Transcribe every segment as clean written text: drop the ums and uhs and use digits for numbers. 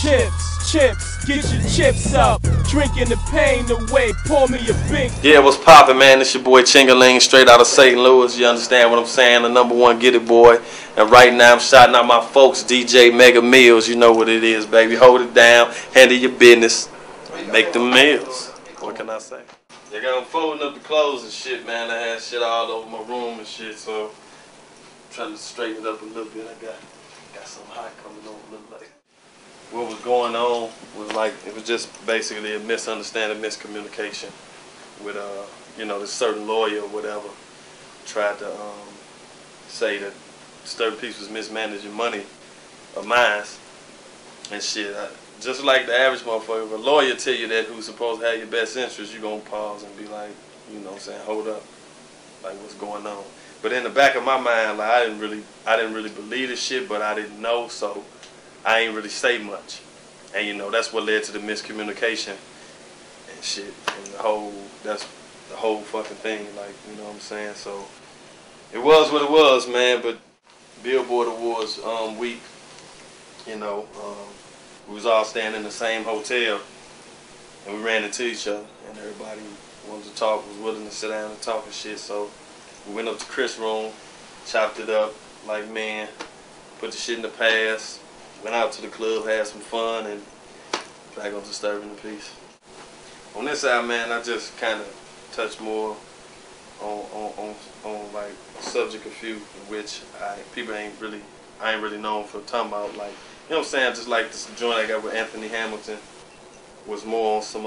Chips, get your chips up. Drinking the pain away, pour me a big. Yeah, what's poppin', man? It's your boy Chingy straight out of St. Louis. You understand what I'm saying? The #1 get it boy. And right now I'm shouting out my folks, DJ Mega Meals. You know what it is, baby. Hold it down, handle your business, make them meals. What can I say? They got them folding up the clothes and shit, man. I had shit all over my room and shit, so I'm trying to straighten it up a little bit. I got some hot coming on a little late. What was going on was like, it was just basically a misunderstanding, miscommunication with you know, this certain lawyer or whatever tried to say that certain people was mismanaging money of mine and shit. Just like the average motherfucker, if a lawyer tell you that who's supposed to have your best interest, you gonna pause and be like, you know what I'm saying, hold up, like what's going on. But in the back of my mind, like I didn't really believe this shit, but I didn't know, so I ain't really say much. And you know, that's what led to the miscommunication and shit. And that's the whole fucking thing, like, you know what I'm saying? So it was what it was, man. But Billboard Awards week, you know, we was all staying in the same hotel and we ran into each other and everybody wanted to talk, was willing to sit down and talk and shit. So we went up to Chris' room, chopped it up like man, put the shit in the past. Went out to the club, had some fun, and back on Disturbing the Peace. On this side, man, I just kind of touched more on like a subject, a few, which I ain't really known for talking about. Like, you know what I'm saying? Just like this joint I got with Anthony Hamilton was more on some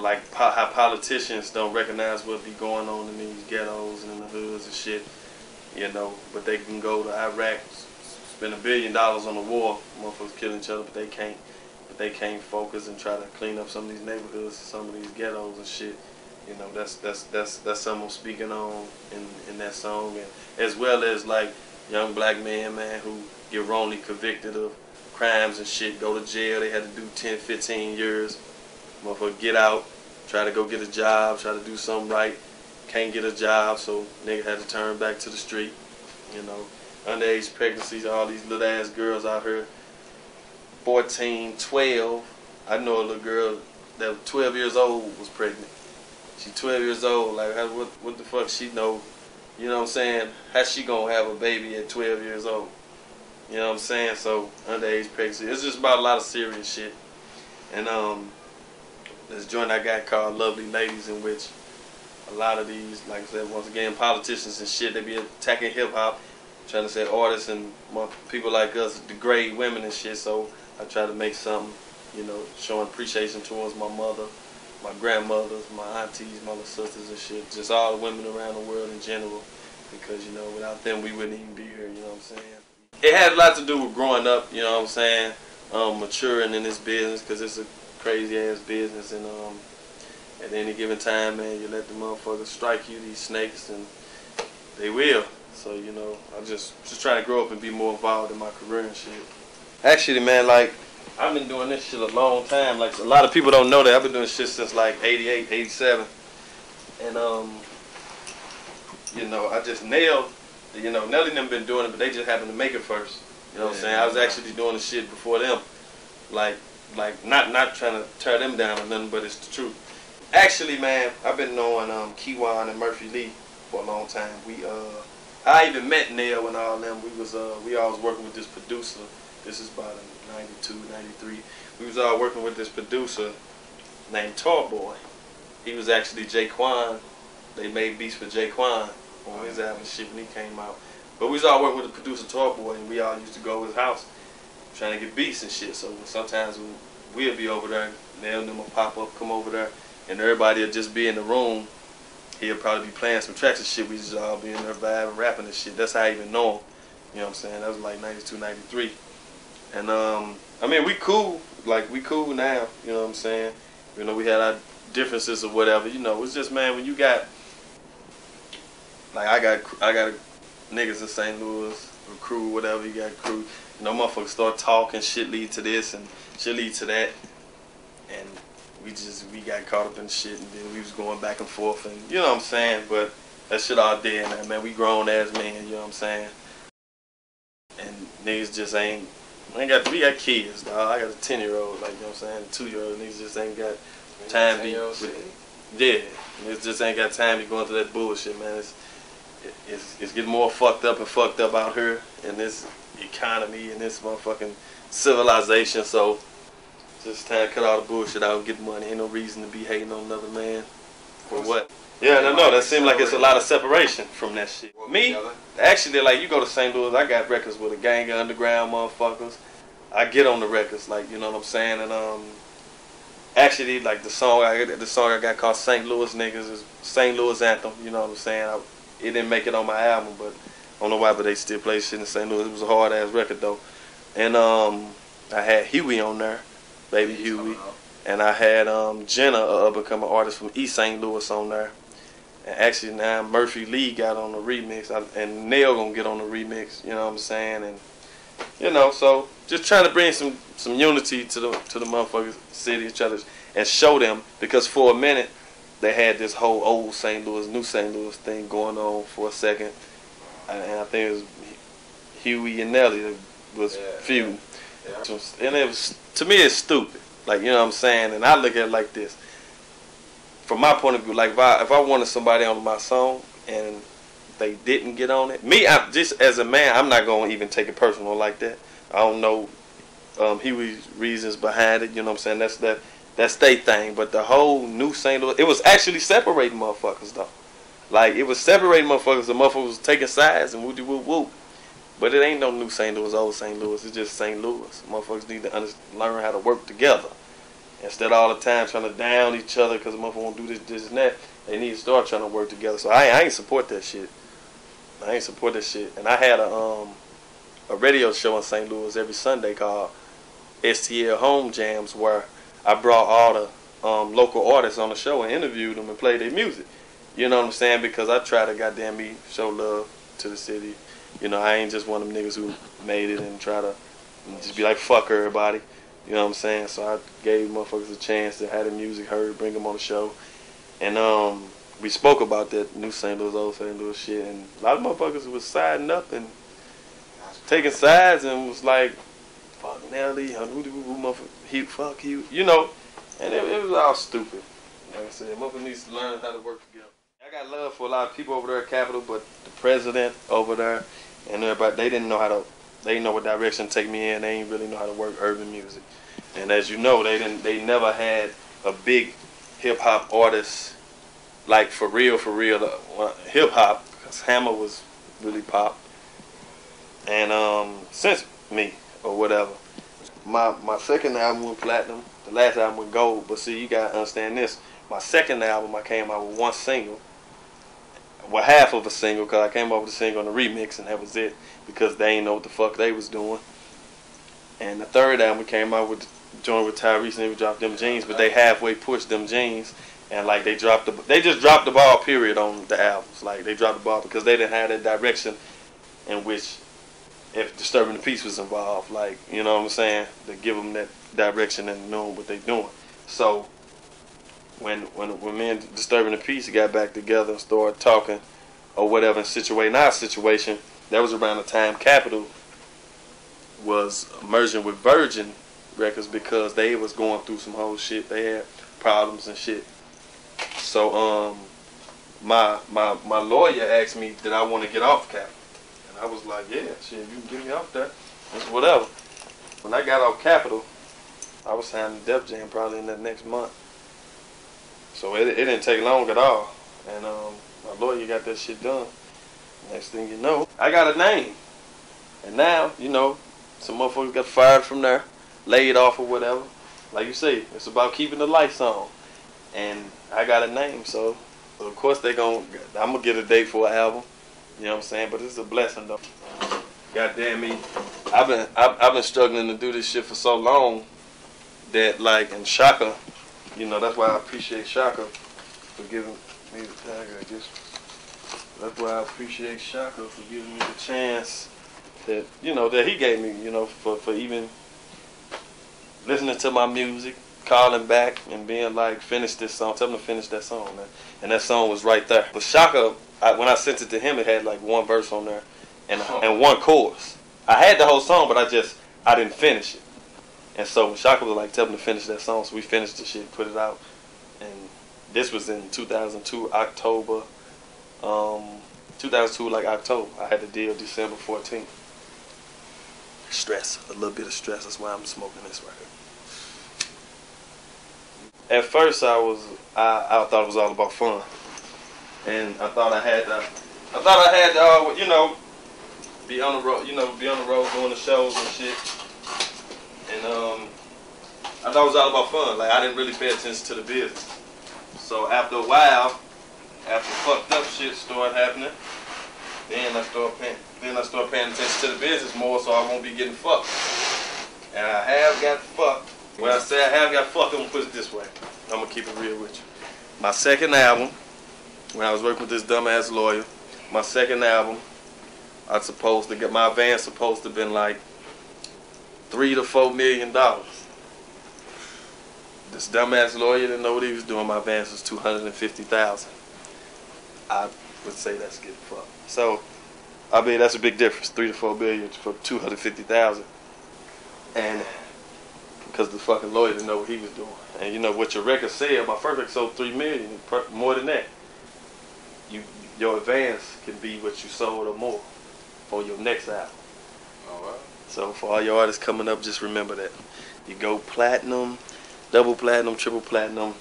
like how politicians don't recognize what be going on in these ghettos and in the hoods and shit, you know, but they can go to Iraq, spend $1 billion on the war, motherfuckers killing each other, but they can't focus and try to clean up some of these neighborhoods, some of these ghettos and shit. You know, that's something I'm speaking on in that song, and as well as like young black men, man, who get wrongly convicted of crimes and shit, go to jail, they had to do 10, 15 years, motherfucker get out, try to go get a job, try to do something right, can't get a job, so nigga had to turn back to the street, you know. Underage pregnancies, all these little ass girls out here, 14, 12. I know a little girl that was 12 years old was pregnant. She 12 years old, like what the fuck she know, you know what I'm saying? How she gonna have a baby at 12 years old? You know what I'm saying? So underage pregnancy, it's just about a lot of serious shit. And this joint I got called Lovely Ladies, in which a lot of these, like I said, once again, politicians and shit, they be attacking hip hop, trying to say artists and people like us degrade women and shit. So I try to make something, you know, showing appreciation towards my mother, my grandmothers, my aunties, my little sisters and shit, just all the women around the world in general, because, you know, without them we wouldn't even be here, you know what I'm saying? It had a lot to do with growing up, you know what I'm saying, maturing in this business, because it's a crazy ass business, and at any given time, man, you let the motherfuckers strike you, these snakes, and they will. So, you know, I'm just trying to grow up and be more involved in my career and shit. Actually, man, like, I've been doing this shit a long time. Like, a lot of people don't know that. I've been doing shit since, like, 88, 87. And, you know, I just nailed, you know, Nelly never been doing it, but they just happened to make it first. You know what I'm saying? I was actually doing the shit before them. Like not trying to tear them down or nothing, but it's the truth. Actually, man, I've been knowing Keywan and Murphy Lee for a long time. I even met Nell and all them. We all was working with this producer. This is about in 92, 93. We was all working with this producer named Tall Boy. He was actually Jaquan. They made beats for Jaquan on his album shit when he came out. But we was all working with the producer Tall Boy, and we all used to go to his house trying to get beats and shit. So sometimes we'll be over there, Nell and them will pop up, come over there, and everybody will just be in the room. He'll probably be playing some tracks and shit. We just all be in there vibing, rapping and shit. That's how I even know him. You know what I'm saying? That was like 92, 93. And I mean, we cool. Like, we cool now. You know what I'm saying? You know, we had our differences or whatever. You know, it's just, man, when you got, like, I got niggas in St. Louis, a crew, whatever. You got crew. You know, motherfuckers start talking. Shit lead to this and shit lead to that. And we got caught up in shit, and then we was going back and forth, and you know what I'm saying, but that shit all dead now, man. We grown ass men, you know what I'm saying, and niggas just ain't We got kids, dog. I got a 10-year-old, like, you know what I'm saying? 2-year-old niggas just ain't got time to be. Yeah, it just ain't got time to be going through that bullshit, man. It's getting more fucked up out here in this economy and this motherfucking civilization. So just time to cut all the bullshit out and get money. Ain't no reason to be hating on another man for what. Yeah, no, that seems like it's a lot of separation from that shit. Me, actually, like, you go to St. Louis, I got records with a gang of underground motherfuckers. I get on the records, like, you know what I'm saying, and actually, like, the song I got called St. Louis Niggas is St. Louis Anthem. You know what I'm saying? It didn't make it on my album, but I don't know why, but they still play shit in St. Louis. It was a hard ass record though, and I had Huey on there, Baby Huey, and I had Jenna, a up-and-coming artist from East St. Louis, on there. And actually now Murphy Lee got on the remix, and Nell gonna get on the remix. You know what I'm saying? And you know, so just trying to bring some unity to the motherfuckers city, each other, and show them, because for a minute they had this whole old St. Louis, new St. Louis thing going on for a second, and I think it was Huey and Nelly that was feuding, and it was, to me, it's stupid. Like, you know what I'm saying? And I look at it like this. From my point of view, like, if I wanted somebody on my song and they didn't get on it, me, just as a man, I'm not going to even take it personal like that. I don't know Huey's reasons behind it, you know what I'm saying? That's their thing. But the whole new St. Louis, it was actually separating motherfuckers, though. Like, it was separating motherfuckers. The motherfuckers was taking sides and woo-de-woo-woo. But it ain't no new St. Louis, old St. Louis. It's just St. Louis. Motherfuckers need to learn how to work together. Instead of all the time trying to down each other because the motherfucker won't do this, and that, they need to start trying to work together. So I ain't support that shit. I ain't support that shit. And I had a radio show in St. Louis every Sunday called STL Home Jams, where I brought all the local artists on the show and interviewed them and played their music. You know what I'm saying? Because I try to goddamn me show love to the city. You know, I ain't just one of them niggas who made it and try to just be like, fuck everybody. You know what I'm saying? So I gave motherfuckers a chance to have the music heard, bring them on the show. And we spoke about that new St. Louis, old St. Louis shit. And a lot of motherfuckers was siding up and taking sides and was like, fuck Nelly, motherfucker, fuck you. You know, and it was all stupid. Like I said, motherfuckers needs to learn how to work together. I got love for a lot of people over there at Capitol, but the president over there and everybody, they didn't know what direction to take me in. They didn't really know how to work urban music. And as you know, they never had a big hip hop artist, like for real hip hop, because Hammer was really pop. And since me or whatever, my second album went platinum. The last album went gold. But see, you gotta understand this. My second album, I came out with one single. Well, half of a single, because I came up with a single on the remix, and that was it, because they ain't know what the fuck they was doing. And the third album, we came out with joined with Tyrese, and we dropped Them Jeans, but they halfway pushed Them Jeans, and like they just dropped the ball, period, on the albums. Like, they dropped the ball because they didn't have that direction in which, if Disturbing the Peace was involved, like, you know what I'm saying, to give them that direction and knowing what they doing. So when me and Disturbing the Peace got back together and started talking or whatever and situating our situation, that was around the time Capitol was merging with Virgin Records, because they was going through some whole shit. They had problems and shit. So my lawyer asked me, did I want to get off Capitol? And I was like, yeah, shit, you can get me off that. It's whatever. When I got off Capitol, I was signing Def Jam probably in that next month. So it didn't take long at all. And my lawyer got that shit done. Next thing you know, I got a name. And now, you know, some motherfuckers got fired from there, laid off or whatever. Like you say, it's about keeping the lights on. And I got a name, so of course I'm gonna get a date for an album. You know what I'm saying? But it's a blessing though. Goddamn me, I've been struggling to do this shit for so long that, like, and Shaka, you know, that's why I appreciate Shaka for giving me the tag, I guess. That's why I appreciate Shaka for giving me the chance that, you know, that he gave me, you know, for even listening to my music, calling back and being like, finish this song, tell him to finish that song, man. And that song was right there. But Shaka, when I sent it to him, it had like one verse on there and one chorus. I had the whole song, but I just I didn't finish it. And so Shaka was like, tell him to finish that song. So we finished the shit, put it out. And this was in 2002, October. 2002, like October. I had the deal December 14th. Stress, a little bit of stress. That's why I'm smoking this right here. At first, I thought it was all about fun, and I thought I had to, you know, be on the road, doing the shows and shit. And I thought it was all about fun. Like, I didn't really pay attention to the business. So after a while, after fucked up shit started happening, then I started paying attention to the business more, so I won't be getting fucked. And I have got fucked. When I say I have got fucked, I'm gonna put it this way. I'm gonna keep it real with you. My second album, when I was working with this dumbass lawyer, my second album, my advance supposed to have been like $3 to $4 million. This dumbass lawyer didn't know what he was doing. My advance was $250,000. I would say that's getting fucked. So, I mean, that's a big difference. $3 to $4 million for $250,000. And because the fucking lawyer didn't know what he was doing. And you know what your record said, my first record sold $3 million, more than that. Your advance can be what you sold or more on your next album. Alright. So for all your artists coming up, just remember that. You go platinum, double platinum, triple platinum.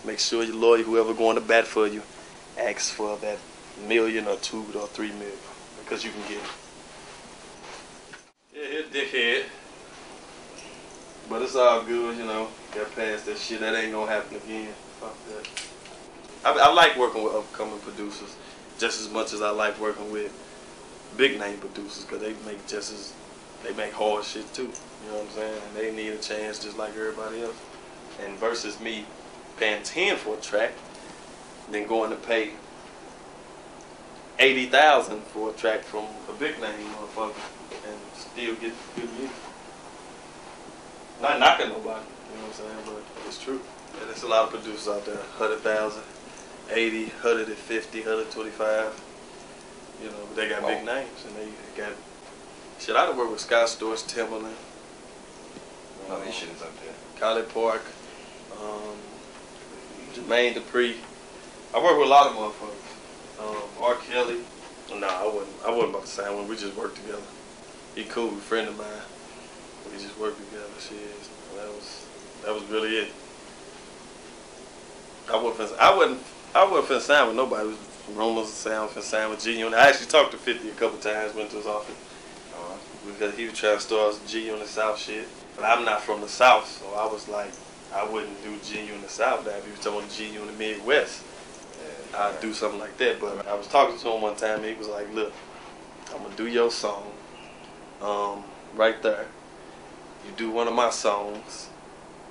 Make sure your lawyer, whoever going to bat for you, asks for that $1 million or $2 or $3 million. Because you can get it. Yeah, here's dickhead. But it's all good, you know. Got past that shit. That ain't gonna happen again. Fuck that. I like working with upcoming producers just as much as I like working with big name producers, because they make hard shit too. You know what I'm saying? And they need a chance just like everybody else. And versus me paying 10 for a track, then going to pay $80,000 for a track from a big name motherfucker and still get good music. Not knocking nobody, you know what I'm saying, but it's true. And there's a lot of producers out there, 100,000, 80, 150, 125. You know, they got big names, and they got shit. I done work with Scott Storch, Timberland. No, these shit is up there. College Park, JERMAINE, DUPRE. I work with a lot of motherfuckers. R. Kelly. No, I wasn't about to sign one. We just worked together. He cool, a friend of mine. We just worked together. Shit, that was really it. I wasn't finna sign with nobody. It was rumors saying I was finna sign with G-Unit. I actually talked to 50 a couple times, went to his office. Because he was trying to start G-Unit South shit. But I'm not from the South, so I was like, I wouldn't do G-Unit South. If he was talking about G-Unit Midwest, I'd do something like that. But I was talking to him one time, and he was like, look, I'm gonna do your song right there. You do one of my songs,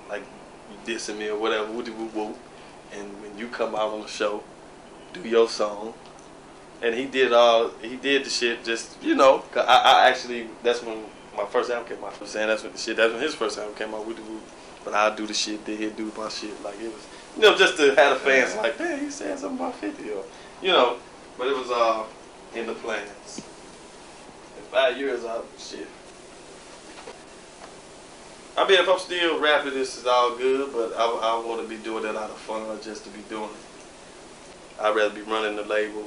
like you dissing me or whatever, woo-de-woo-woo. And when you come out on the show, do your song. And he did the shit just, you know, I actually, that's when my first album came out. I'm saying that's when his first album came out, woo-de-woo. But I'll do the shit, then he'll do my shit. Like, it was, you know, just to have the fans like, man, he's saying something about 50 or, you know. But it was all in the plans. In 5 years, shit. I mean, if I'm still rapping, this is all good, but I want to be doing that out of fun, just to be doing it. I'd rather be running the label,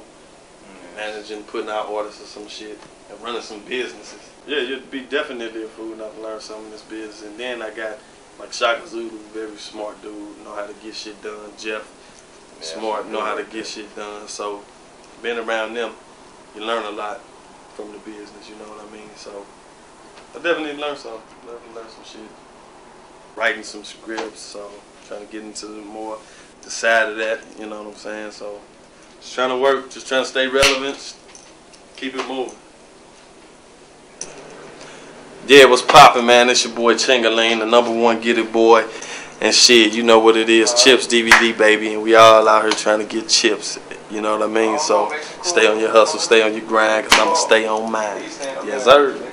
managing, putting out orders or some shit, and running some businesses. Yeah, you'd be definitely a fool not to learn something in this business. And then I got, like, Shaka Zulu, very smart dude, know how to get shit done. Jeff, smart, know how to get shit done. So, being around them, you learn a lot from the business, you know what I mean? So, I definitely learned something. Definitely learned some shit. Writing some scripts, so trying to get into the side of that, you know what I'm saying? So just trying to work, just trying to stay relevant, keep it moving. Yeah, what's poppin', man? It's your boy Chingy, the #1 get it boy. And shit, you know what it is, Chips DVD, baby, and we all out here trying to get chips, you know what I mean? So stay on your hustle, stay on your grind, cause I'ma stay on mine. Yes, sir.